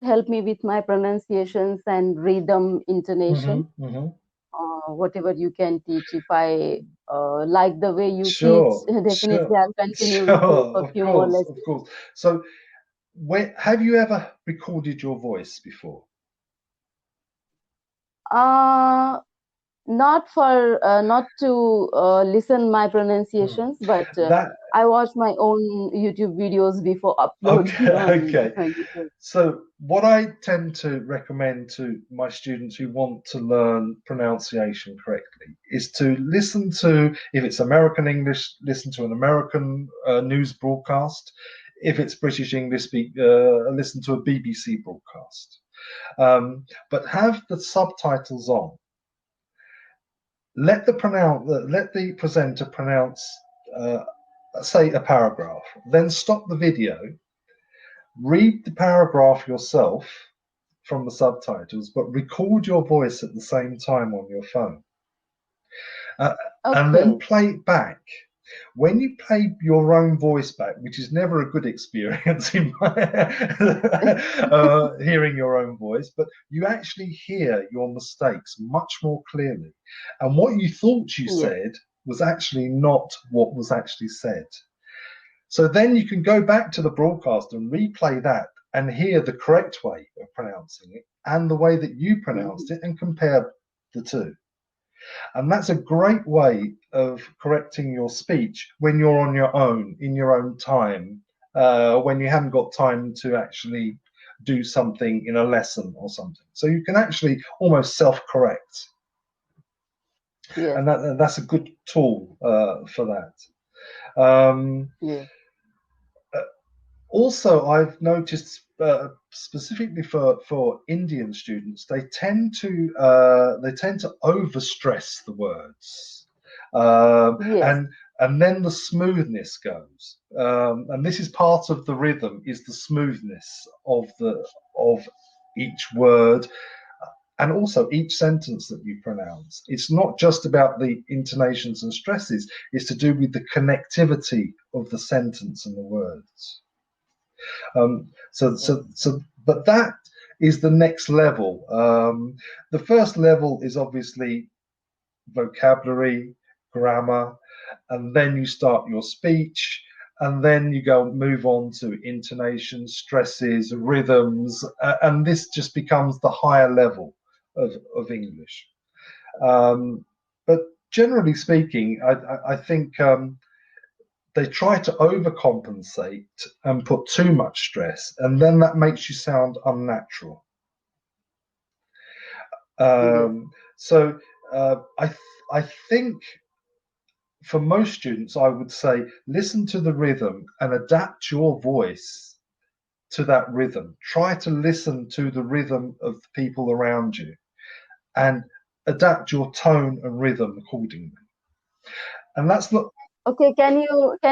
help me with my pronunciations and rhythm, intonation. Whatever you can teach. If I like the way you teach, Sure, definitely sure, I'll continue with you sure, for a of few more course, of lessons. course. So, have you ever recorded your voice before? Uh, Not for not to listen my Hmm. pronunciations, but That I watch my own YouTube videos before okay, uploading on okay. YouTube. So, what I tend to recommend to my students who want to learn pronunciation correctly is to listen to, if it's American English, listen to an American news broadcast. If it's British English, listen to a BBC broadcast. But have the subtitles on. Let the presenter pronounce, uh, say, a paragraph. Then stop the video, read the paragraph yourself from the subtitles, but record your voice at the same time on your phone, uh, and then Okay. play it back. When you play your own voice back, which is never a good experience in my, hearing your own voice, but you actually hear your mistakes much more clearly. And what you thought you Yes. said was actually not what was actually said. So then you can go back to the broadcast and replay that and hear the correct way of pronouncing it and the way that you pronounced Mhm. it and compare the two. And that's a great way of correcting your speech when you're on your own, in your own time, when you haven't got time to actually do something in a lesson or something. So you can actually almost self-correct. Yes. And that's a good tool for that. Yes. Uh, Also, I've noticed specifically for Indian students, they tend to overstress the words, Yes. and then the smoothness goes, and this is part of the rhythm, is the smoothness of each word and also each sentence that you pronounce. It's not just about the intonations and stresses; it's to do with the connectivity of the sentence and the words. Yes. But that is the next level. The first level is obviously vocabulary, grammar, and then you start your speech, and then you move on to intonation, stresses, rhythms, and this just becomes the higher level of English. But generally speaking, I think they try to overcompensate and put too much stress, and then that makes you sound unnatural. Yes. So I think for most students, I would say listen to the rhythm and adapt your voice to that rhythm. Try to listen to the rhythm of the people around you and adapt your tone and rhythm accordingly. And that's not Okay. Can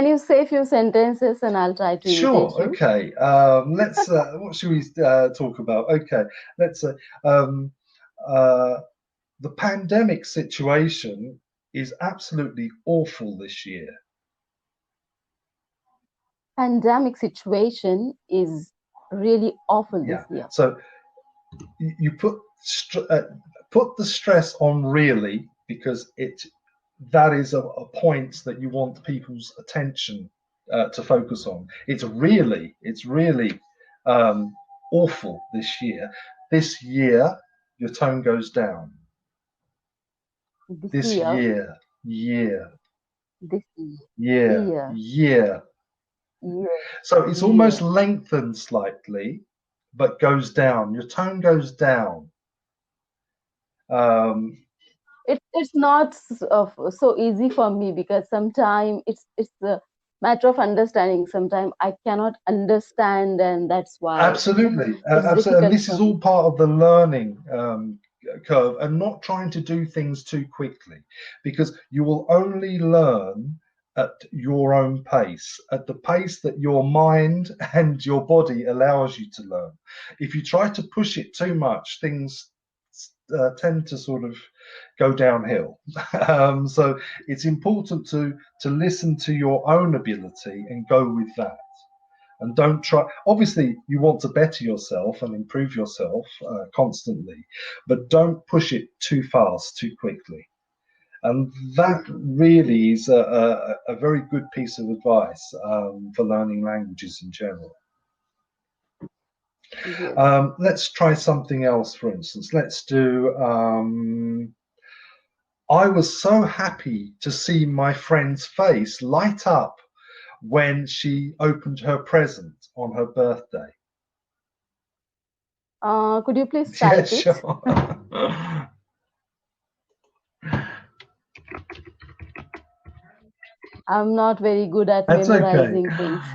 you say a few sentences and I'll try to imitate sure. you? Okay. Let's. What should we talk about? Okay. Let's. Um, uh, the pandemic situation is absolutely awful this year. Pandemic situation is really awful this Yeah. year. So you put the stress on really because that is a point that you want people's attention to focus on. It's really um, awful this year. This year, your tone goes down. This This year. year, year, This year. year, Year. year. Year. So it's almost Year. lengthened slightly, but goes down. Your tone goes down. Um, It's not so easy for me because sometimes it's a matter of understanding. Sometimes I cannot understand, and that's why Absolutely, it's absolutely, and difficult this for is me. all part of the learning curve, and not trying to do things too quickly, because you will only learn at your own pace, at the pace that your mind and your body allows you to learn. If you try to push it too much, things tend to sort of go downhill. So it's important to listen to your own ability and go with that. And don't try, obviously, you want to better yourself and improve yourself constantly, but don't push it too fast, too quickly. And that really is a very good piece of advice for learning languages in general. Yes. Let's try something else, for instance. Let's do I was so happy to see my friend's face light up when she opened her present on her birthday. Could you please Yeah, type it? sure. I'm not very good at That's okay. memorizing things.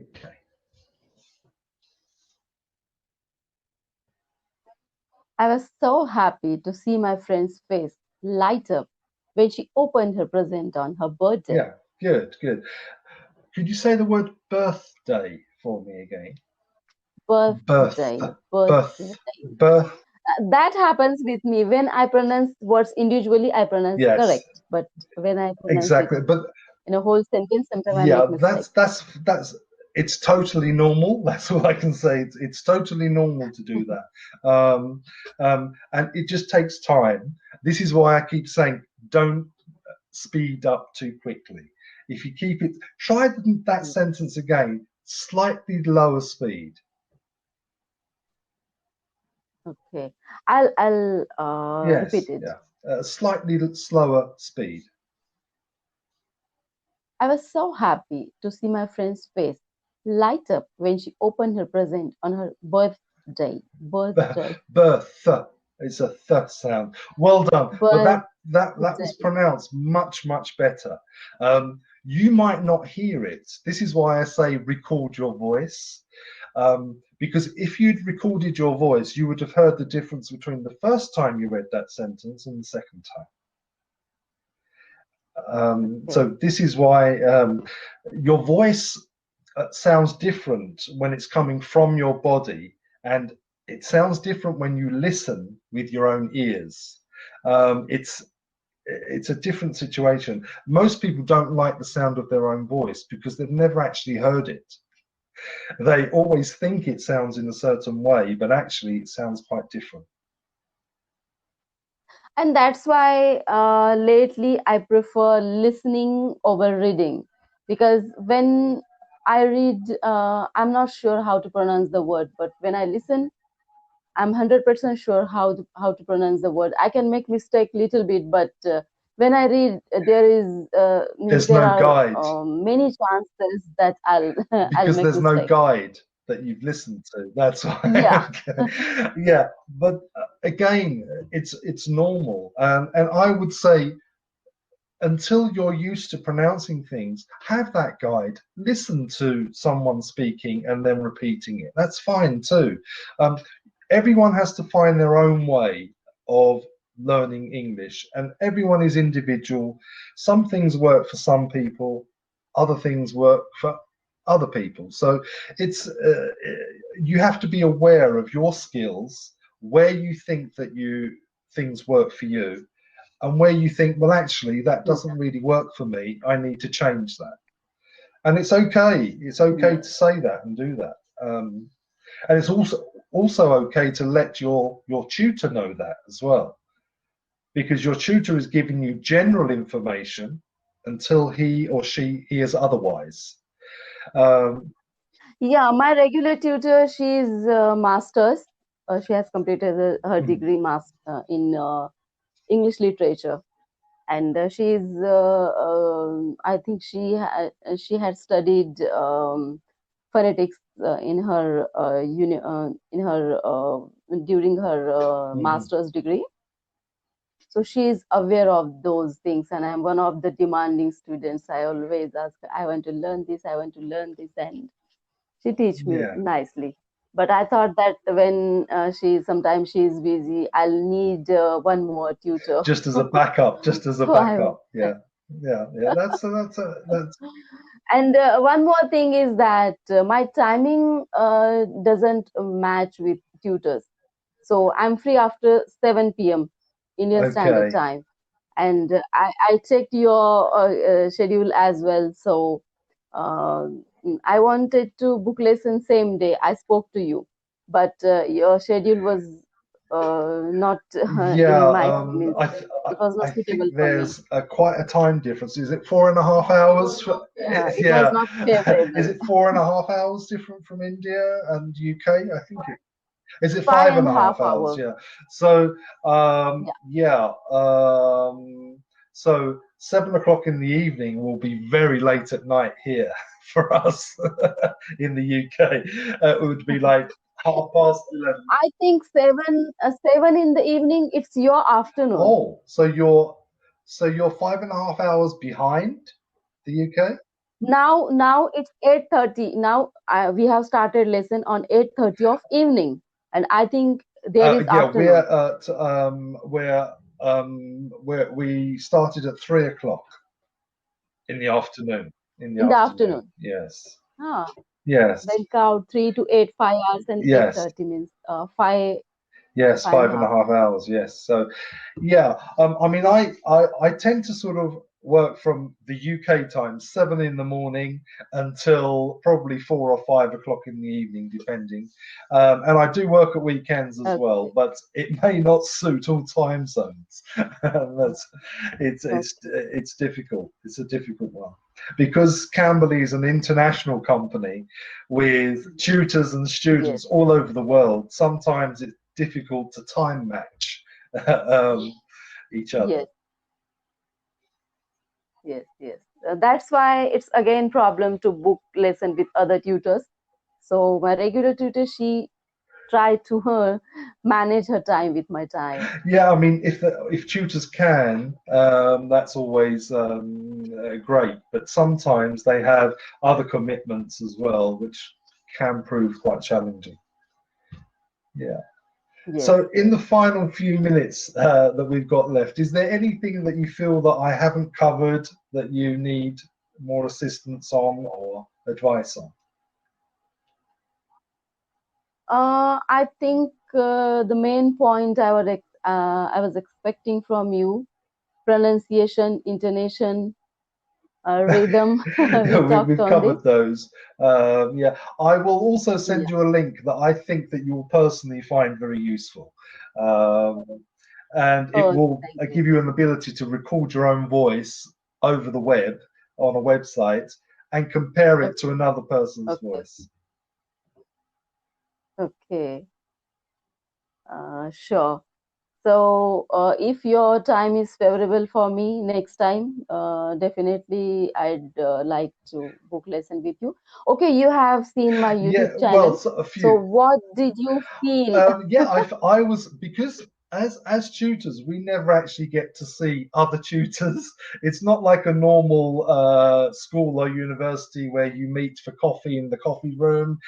Okay. I was so happy to see my friend's face light up when she opened her present on her birthday. Yeah, good, good. Could you say the word birthday for me again? Birth, Birthday, birth, birthday. birth. That happens with me. When I pronounce words individually, I pronounce Yes, correct. But when I pronounce it exactly. But in a whole sentence, sometimes I yeah, make mistake. that's it's totally normal. That's all I can say. It's totally normal to do that, and it just takes time. This is why I keep saying don't speed up too quickly. If you keep it, try that sentence again, slightly lower speed. Okay, I'll Yes, repeat it. yeah, slightly slower speed. I was so happy to see my friend's face light up when she opened her present on her birthday. Birthday. Birth. It's a th sound. Well done. But Birthday. that was pronounced much better. You might not hear it. This is why I say record your voice. Because if you'd recorded your voice, you would have heard the difference between the first time you read that sentence and the second time. Okay. So this is why your voice sounds different when it's coming from your body, and it sounds different when you listen with your own ears. It's a different situation. Most people don't like the sound of their own voice because they've never actually heard it. They always think it sounds in a certain way, but actually it sounds quite different. And that's why lately I prefer listening over reading, because when I read, I'm not sure how to pronounce the word, but when I listen, I'm 100% sure how to pronounce the word. I can make mistake little bit, but when I read, there is means There's there no are guide many chances that I'll I'll because make there's no mistake. guide that you've listened to. That's Yeah. why. Yeah, but again, it's normal, and I would say until you're used to pronouncing things, have that guide. Listen to someone speaking and then repeating it. That's fine too. Um, Everyone has to find their own way of learning English, and everyone is individual. Some things work for some people, other things work for other people. So it's you have to be aware of your skills, where you think that you things work for you, and where you think, well, actually, that doesn't really work for me. I need to change that. And it's okay. It's okay Yeah. to say that and do that. And it's also okay to let your tutor know that as well, because your tutor is giving you general information until he or she hears otherwise. Um, Yeah, my regular tutor, she's master's. She has completed her hmm, degree in English literature, and I think she had studied phonetics in her during her hmm. master's degree. So she is aware of those things, and I'm one of the demanding students. I always ask, I want to learn this, I want to learn this, and she teach me Yeah. nicely. But I thought that when sometimes she's busy, I'll need one more tutor. Just as a backup, just as a So I backup. Yeah, yeah, yeah. That's and one more thing is that my timing doesn't match with tutors. So I'm free after 7 p.m. Indian Standard okay. Time. And I checked your schedule as well. So uh, I wanted to book lesson same day. I spoke to you, but your schedule was not Yeah, in my means. It was not I think suitable for me. there's quite a time difference. Is it 4.5 hours? It was Yeah, not is favorable. it 4.5 hours different from India and UK? I think it is. It Five five and and a a half half hours? hour. Yeah. So Yeah. yeah. So 7 o'clock in the evening will be very late at night here for us in the UK. It would be like 11:30. I think 7 in the evening. It's your afternoon. Oh, so you're 5.5 hours behind the UK? Now it's 8:30. Now we have started lesson on 8:30 of evening, and I think there is Yeah, afternoon we started at 3 o'clock in the afternoon. In the in the afternoon, afternoon. yes, Ah, yes, then count 3 to 8, 5 hours, and yes. 8:30 means Yes, five and five a and a half. half hours. Yes. So, yeah. I mean, I tend to sort of work from the UK time, 7 in the morning until probably 4 or 5 o'clock in the evening, depending. And I do work at weekends as well, Okay, but it may not suit all time zones. That's okay. it's difficult. It's a difficult one because Cambly is an international company with tutors and Yes, students all over the world. Sometimes it's difficult to time match um, each other. yes, yes. That's why it's again problem to book lesson with other tutors. So my regular tutor, she tried to manage her time with my time. Yeah, I mean, if tutors can, that's always great. But sometimes they have other commitments as well, which can prove quite challenging. Yeah. Yes, So, in yes. the final few minutes that we've got left, is there anything that you feel that I haven't covered that you need more assistance on or advice on? I think the main point I was expecting from you, pronunciation, intonation, rhythm. Yeah, We talked we've on this. covered those. Yeah, I will also Yeah. send you a link that I think that you'll personally find very useful, um, and it Oh, will thank you. give you an ability to record your own voice over the web on a website and compare it to Okay, another person's okay, voice. okay. Sure. So, if your time is favorable for me next time, definitely I'd like to book lesson with you. Okay, you have seen my Yeah, YouTube well, channel. so a So, few. what did you feel? Yeah, I was because as tutors, we never actually get to see other tutors. It's not like a normal school or university where you meet for coffee in the coffee room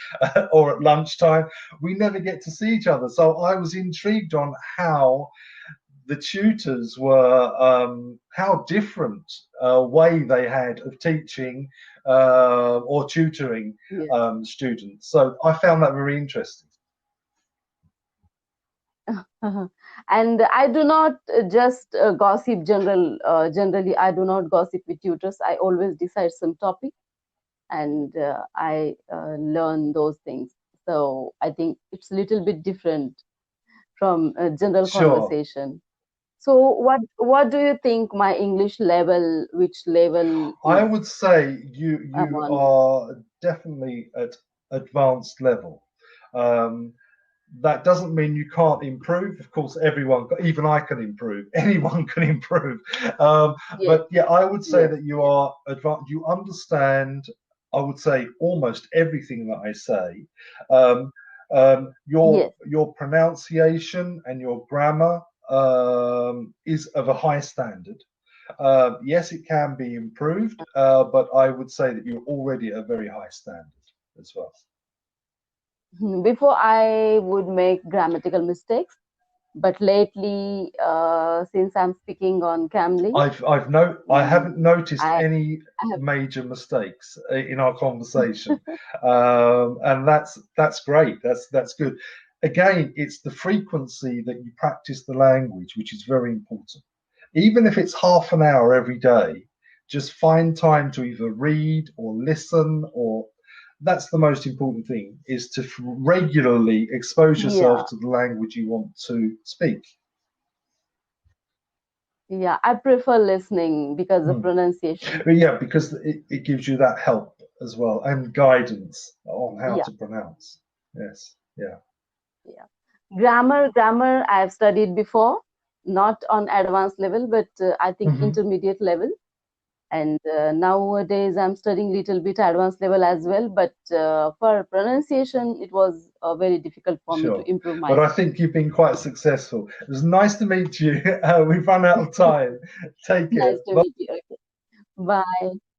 or at lunchtime. We never get to see each other. So I was intrigued on how the tutors were, how different way they had of teaching or tutoring Yes. students. So I found that very interesting. And I do not just gossip generally, I do not gossip with tutors. I always decide some topic and I learn those things. So I think it's a little bit different from a general Sure. conversation. So what do you think my English level, which level I is would say I'm you on? are definitely at advanced level. Um, that doesn't mean you can't improve. Of course, everyone, even I can improve. Anyone can improve. Yes, But yeah, I would say yes, that you yes, are advanced. You understand. I would say almost everything that I say. Um, yes. your pronunciation and your grammar is of a high standard. Yes, it can be improved, but I would say that you're already at a very high standard as well. Before I would make grammatical mistakes, but lately, since I'm speaking on Cambly, I haven't mm, noticed I, any I have, major mistakes in our conversation, and that's great. That's good. Again, it's the frequency that you practice the language, which is very important. Even if it's half an hour every day, just find time to either read or listen, or that's the most important thing, is to regularly expose yourself yeah, to the language you want to speak. yeah, I prefer listening because of Hmm. pronunciation. But yeah, because it gives you that help as well and guidance on how Yeah, to pronounce. Yes, yeah. yeah. Grammar, I have studied before, not on advanced level, but I think Hmm. intermediate level. And nowadays I'm studying little bit advanced level as well, but for pronunciation it was very difficult for me to Sure. improve But I myself. think you've been quite successful. It was nice to meet you. We've run out of time. Take care. Nice to meet you. Okay. Bye.